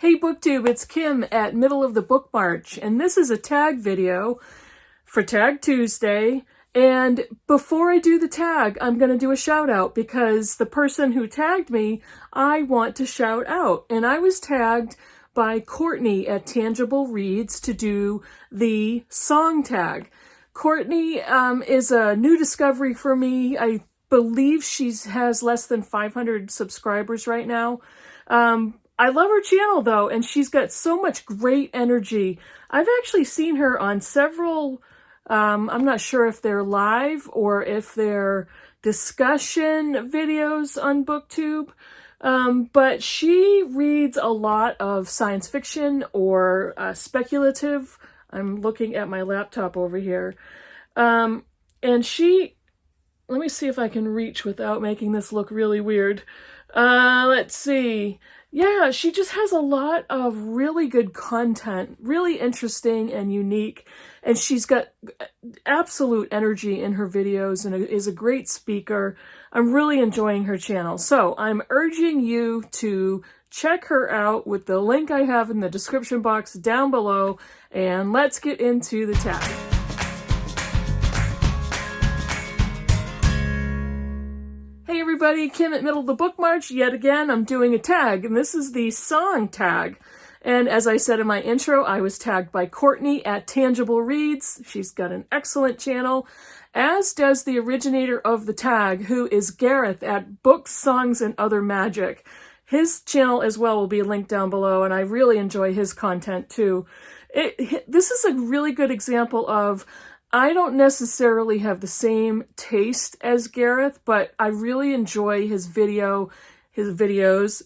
Hey BookTube, it's Kim at Middle of the Bookmarch, and this is a tag video for Tag Tuesday. And before I do the tag, I'm going to do a shout out because the person who tagged me, I want to shout out. And I was tagged by Courtney at Tangible Reads to do the song tag. Courtney is a new discovery for me. I believe she has less than 500 subscribers right now. I love her channel though, and she's got so much great energy. I've actually seen her on several, I'm not sure if they're live or if they're discussion videos on BookTube, but she reads a lot of science fiction or speculative. I'm looking at my laptop over here. And she, let me see if I can reach without making this look really weird. Let's see. Yeah, she just has a lot of really good content, really interesting and unique, and she's got absolute energy in her videos and is a great speaker. I'm really enjoying her channel. So I'm urging you to check her out with the link I have in the description box down below, and let's get into the tag. Hey everybody, Kim at Middle of the Bookmarch. Yet again, I'm doing a tag, and this is the song tag. And as I said in my intro, I was tagged by Courtney at Tangible Reads. She's got an excellent channel, as does the originator of the tag, who is Gareth at Books, Songs, and Other Magic. His channel as well will be linked down below, and I really enjoy his content too. This is a really good example of I don't necessarily have the same taste as Gareth, but I really enjoy his videos.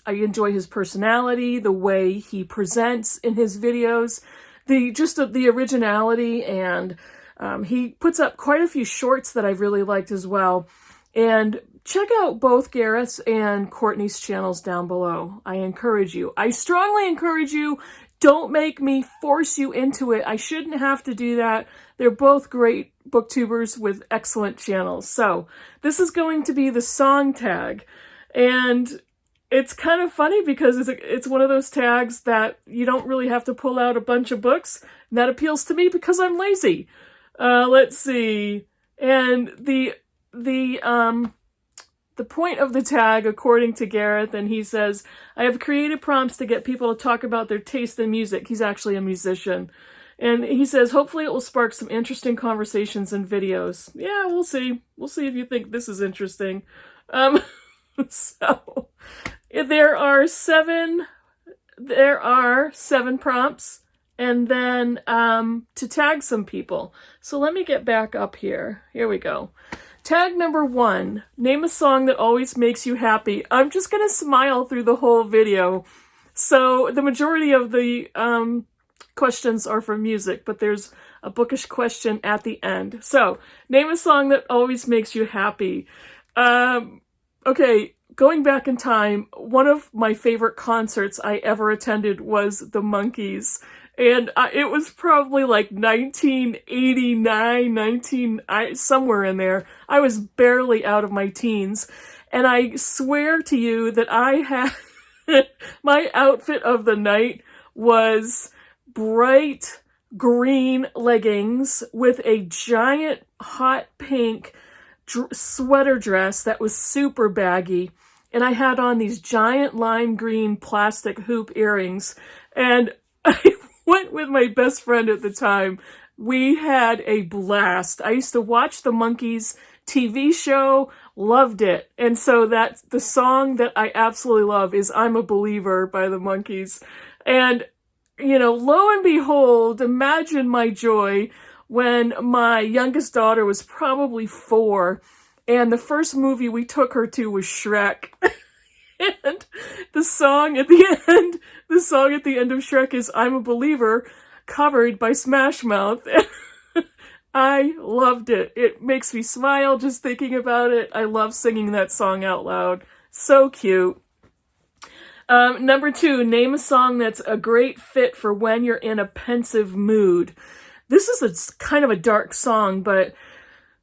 I enjoy his personality, the way he presents in his videos, the originality, and he puts up quite a few shorts that I've really liked as well. And check out both Gareth's and Courtney's channels down below. I strongly encourage you. Don't make me force you into it. I shouldn't have to do that. They're both great booktubers with excellent channels. So this is going to be the song tag. And it's kind of funny because it's one of those tags that you don't really have to pull out a bunch of books. And that appeals to me because I'm lazy. Let's see. And the point of the tag, according to Gareth, and he says, I have created prompts to get people to talk about their taste in music. He's actually a musician. And he says, hopefully it will spark some interesting conversations and videos. Yeah, we'll see. We'll see if you think this is interesting. So there are seven prompts, and then to tag some people. So let me get back up here. Here we go. Tag number 1, name a song that always makes you happy. I'm just going to smile through the whole video. So the majority of the questions are for music, but there's a bookish question at the end. So name a song that always makes you happy. Okay, going back in time, one of my favorite concerts I ever attended was the Monkees. And it was probably like 1989, somewhere in there. I was barely out of my teens. And I swear to you that I had, my outfit of the night was bright green leggings with a giant hot pink sweater dress that was super baggy. And I had on these giant lime green plastic hoop earrings. And I went with my best friend at the time. We had a blast. I used to watch the Monkees TV show, loved it. And so that's the song that I absolutely love is I'm a Believer by the Monkees. And, you know, lo and behold, imagine my joy when my youngest daughter was probably 4, and the first movie we took her to was Shrek. And the song at the end of Shrek is I'm a Believer, covered by Smash Mouth. I loved it. It makes me smile just thinking about it. I love singing that song out loud. So cute. Number 2, name a song that's a great fit for when you're in a pensive mood. This is kind of a dark song, but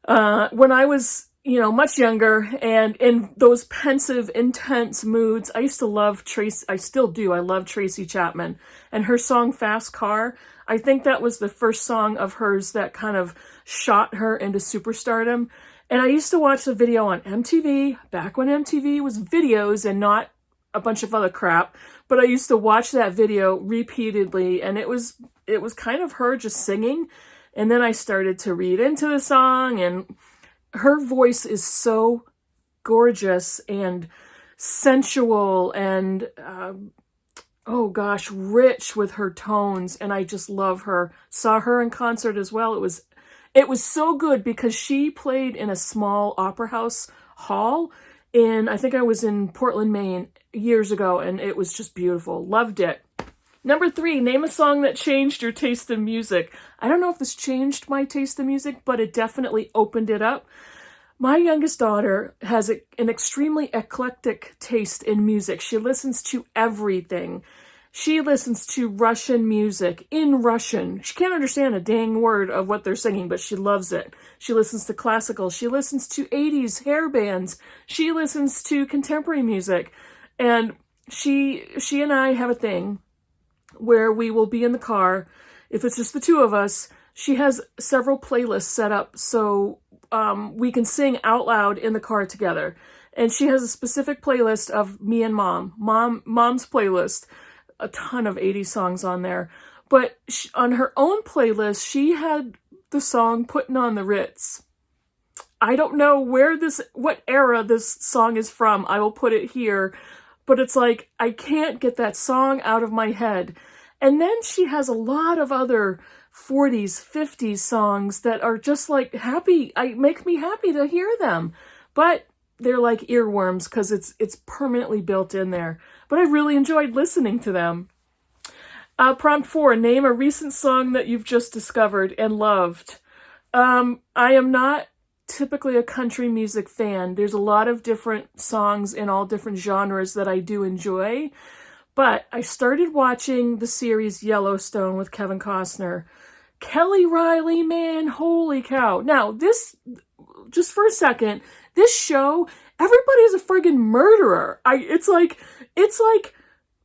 when I was you know, much younger and in those pensive, intense moods. I used to love Tracy. I still do. I love Tracy Chapman and her song Fast Car. I think that was the first song of hers that kind of shot her into superstardom. And I used to watch the video on MTV, back when MTV was videos and not a bunch of other crap. But I used to watch that video repeatedly, and it was kind of her just singing. And then I started to read into the song, and her voice is so gorgeous and sensual and, oh gosh, rich with her tones. And I just love her. Saw her in concert as well. It was so good because she played in a small opera house hall I think I was in Portland, Maine years ago, and it was just beautiful. Loved it. Number 3, name a song that changed your taste in music. I don't know if this changed my taste in music, but it definitely opened it up. My youngest daughter has an extremely eclectic taste in music. She listens to everything. She listens to Russian music in Russian. She can't understand a dang word of what they're singing, but she loves it. She listens to classical. She listens to 80s hair bands. She listens to contemporary music. And she and I have a thing where we will be in the car. If it's just the two of us, she has several playlists set up so we can sing out loud in the car together. And she has a specific playlist of me and mom's playlist. A ton of 80s songs on there. But on her own playlist, she had the song Puttin' on the Ritz. I don't know what era this song is from. I will put it here. But it's like, I can't get that song out of my head. And then she has a lot of other 40s, 50s songs that are just like make me happy to hear them. But they're like earworms because it's permanently built in there. But I really enjoyed listening to them. Prompt 4, name a recent song that you've just discovered and loved. I am not typically a country music fan. There's a lot of different songs in all different genres that I do enjoy. But I started watching the series Yellowstone with Kevin Costner. Kelly Riley, man, holy cow. Now, just for a second, this show, everybody's a friggin' murderer. It's like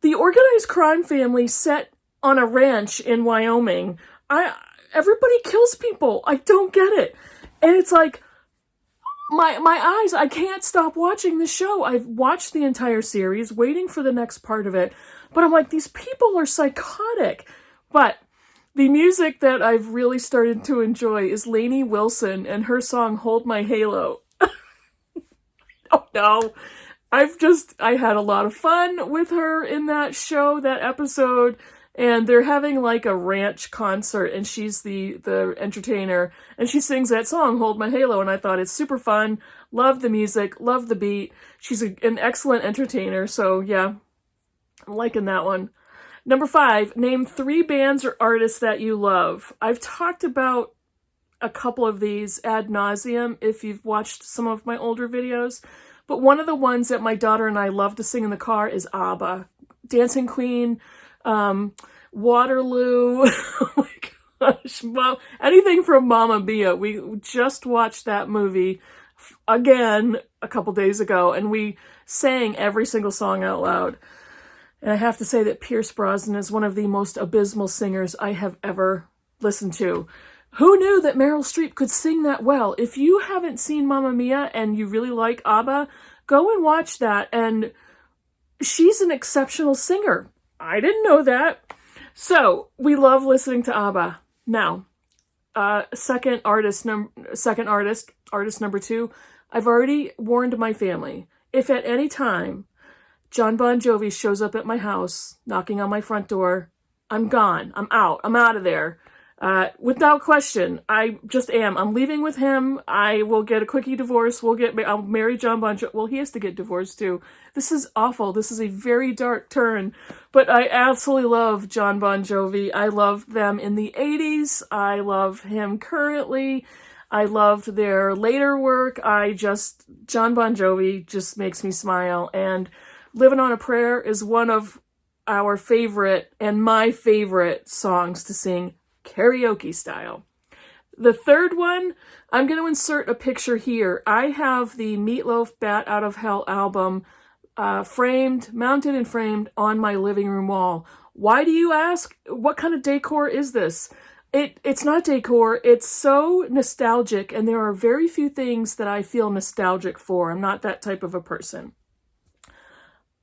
the organized crime family set on a ranch in Wyoming. Everybody kills people. I don't get it. And it's like, my eyes, I can't stop watching the show. I've watched the entire series, waiting for the next part of it. But I'm like, these people are psychotic. But the music that I've really started to enjoy is Lainey Wilson and her song Hold My Halo. Oh no. I had a lot of fun with her in that show, that episode, and they're having like a ranch concert and she's the entertainer and she sings that song, Hold My Halo, and I thought it's super fun. Love the music, love the beat. She's an excellent entertainer, so yeah, I'm liking that one. Number 5, name 3 bands or artists that you love. I've talked about a couple of these ad nauseum if you've watched some of my older videos. But one of the ones that my daughter and I love to sing in the car is ABBA. Dancing Queen, Waterloo, oh my gosh, anything from Mamma Mia. We just watched that movie again a couple days ago, and we sang every single song out loud. And I have to say that Pierce Brosnan is one of the most abysmal singers I have ever listened to. Who knew that Meryl Streep could sing that well? If you haven't seen Mamma Mia and you really like ABBA, go and watch that. And she's an exceptional singer. I didn't know that. So we love listening to ABBA. Now, artist number 2. I've already warned my family. If at any time John Bon Jovi shows up at my house, knocking on my front door, I'm gone. I'm out. I'm out of there. Without question, I just am. I'm leaving with him. I will get a quickie divorce. I'll marry John Bon Jovi. Well, he has to get divorced too. This is awful. This is a very dark turn, but I absolutely love John Bon Jovi. I loved them in the 80s. I love him currently. I loved their later work. John Bon Jovi just makes me smile. And Living on a Prayer is one of our favorite and my favorite songs to sing karaoke style. The third one, I'm going to insert a picture here. I have the Meatloaf Bat Out of Hell album mounted and framed on my living room wall. Why do you ask? What kind of decor is this? It's not decor. It's so nostalgic, and there are very few things that I feel nostalgic for. I'm not that type of a person.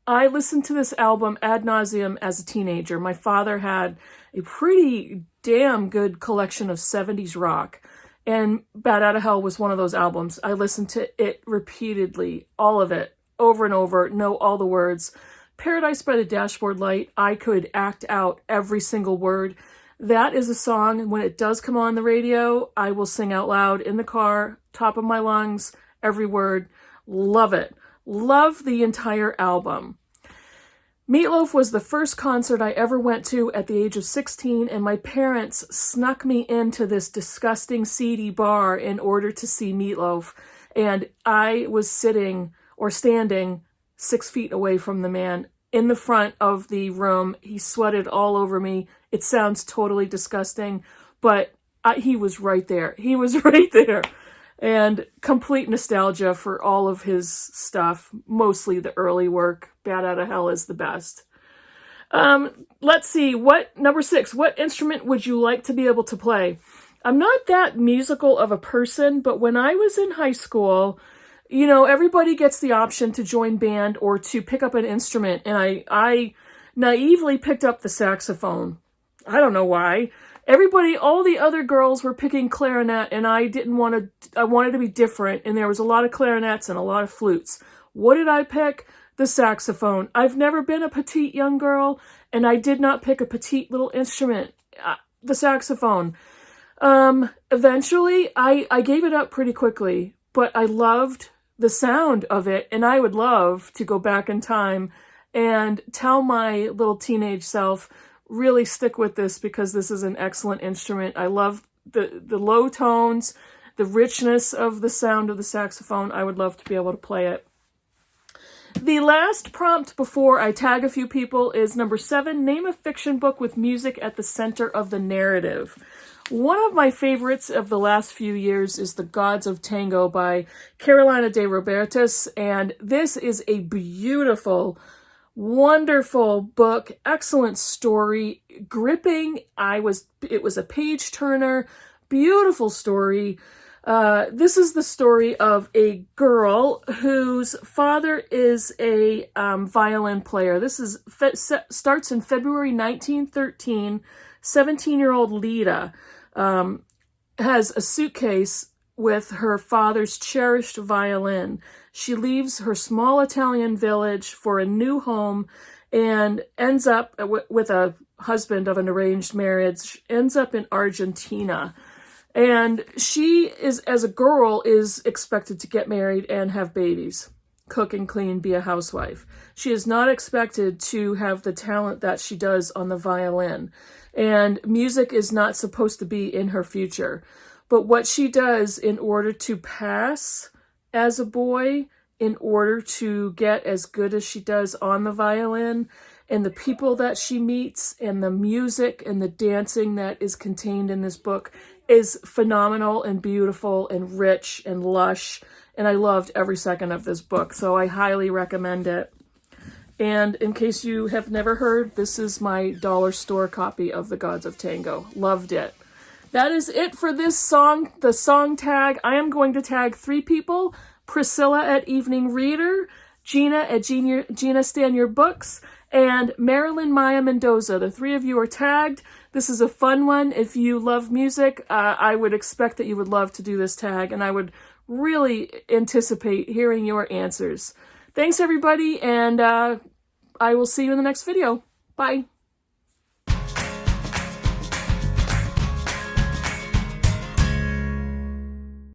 I listened to this album ad nauseum as a teenager. My father had a pretty damn good collection of 70s rock, and Bat Out of Hell was one of those albums. I listened to it repeatedly, all of it, over and over, know all the words. Paradise by the Dashboard Light, I could act out every single word. That is a song, when it does come on the radio, I will sing out loud in the car, top of my lungs, every word. Love it. Love the entire album. Meatloaf was the first concert I ever went to at the age of 16, and my parents snuck me into this disgusting, seedy bar in order to see Meatloaf. And I was sitting or standing 6 feet away from the man in the front of the room. He sweated all over me. It sounds totally disgusting, but he was right there. He was right there. And complete nostalgia for all of his stuff, mostly the early work. Bat Out of Hell is the best. Let's see, number 6, what instrument would you like to be able to play? I'm not that musical of a person, but when I was in high school, you know, everybody gets the option to join band or to pick up an instrument, and I naively picked up the saxophone. I don't know why. All the other girls were picking clarinet, and I wanted to be different, and there was a lot of clarinets and a lot of flutes. What did I pick? The saxophone. I've never been a petite young girl, and I did not pick a petite little instrument. The saxophone. Eventually, I gave it up pretty quickly, but I loved the sound of it, and I would love to go back in time and tell my little teenage self, really stick with this because this is an excellent instrument. I love the low tones, the richness of the sound of the saxophone. I would love to be able to play it. The last prompt before I tag a few people is number 7, name a fiction book with music at the center of the narrative. One of my favorites of the last few years is The Gods of Tango by Carolina de Robertis, and this is a beautiful, wonderful book, excellent story, gripping. It was a page turner, beautiful story. This is the story of a girl whose father is a violin player. This starts in February 1913. 17-year-old Lita has a suitcase with her father's cherished violin. She leaves her small Italian village for a new home and ends up with a husband of an arranged marriage, ends up in Argentina. And she is, as a girl, is expected to get married and have babies, cook and clean, be a housewife. She is not expected to have the talent that she does on the violin. And music is not supposed to be in her future. But what she does in order to pass as a boy, in order to get as good as she does on the violin, and the people that she meets, and the music and the dancing that is contained in this book is phenomenal and beautiful and rich and lush. And I loved every second of this book, so I highly recommend it. And in case you have never heard, this is my dollar store copy of The Gods of Tango. Loved it. That is it for this song, the song tag. I am going to tag 3 people: Priscilla at Evening Reader, Gina at Gina Stan Your Books, and Marilyn Maya Mendoza. The 3 of you are tagged. This is a fun one. If you love music, I would expect that you would love to do this tag, and I would really anticipate hearing your answers. Thanks, everybody, and I will see you in the next video. Bye.